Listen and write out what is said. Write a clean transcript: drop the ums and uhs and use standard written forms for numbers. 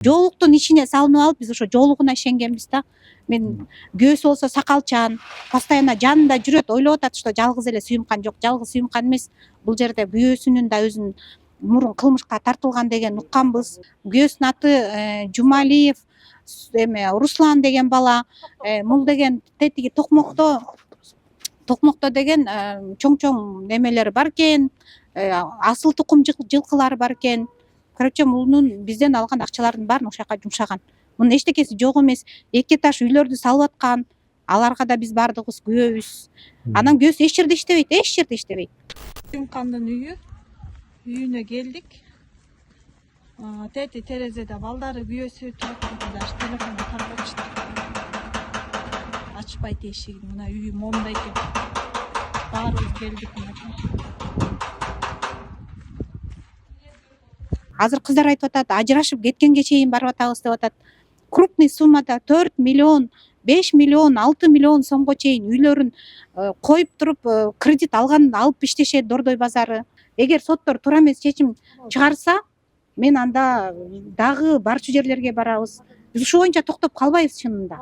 Жоолуктун ишине салынып алып биз ошо жоолугуна ишенгенбиз да. Мен күйөөсү болсо сакалчан, постоянно жанында жүрөт, ойлоп атат, что жалгыз эле Сүйүмкан жок, жалгыз Сүйүмкан эмес. Бул жерде күйөөсүнүн да өзүнүн мурун кылмышка тартылган деген укканбыз. Күйөөсүнүн аты Жумалиев Руслан деген бала, мул деген тетиги Токмокто деген чоң немелери бар экен, асыл тукум жылкылары бар экен. Короче, мунун бизден алган акчалардын баарын ошол жака жумшаган. Мунун эчтекеси жок эмес. Эки этаж үйлөрдү салып аткан. Аларга да биз бардыгыбыз күбөбүз. Анан күйөөсү эч жерде иштебейт. Сүйүмкандын үйүнө келдик. Тети терезеде балдары күйөөсү турат, даже телефонду таркатышты. Ачпайт эшигин, мына үйү момда экен. Баарыбыз келдик. Азыр кыздар айтып атат, ажырашып кеткенге чейин барып атабыз деп атат. Крупный суммада 4 миллион, 5 миллион, 6 миллион сомго чейин үйлөрүн коюп туруп кредит алып иштешет Дордой базары. Эгер соттор туура эмес чечим чыгарса, мен анда дагы барчу жерлерге барабыз. Биз ушул боюнча токтоп калбайбыз чынында.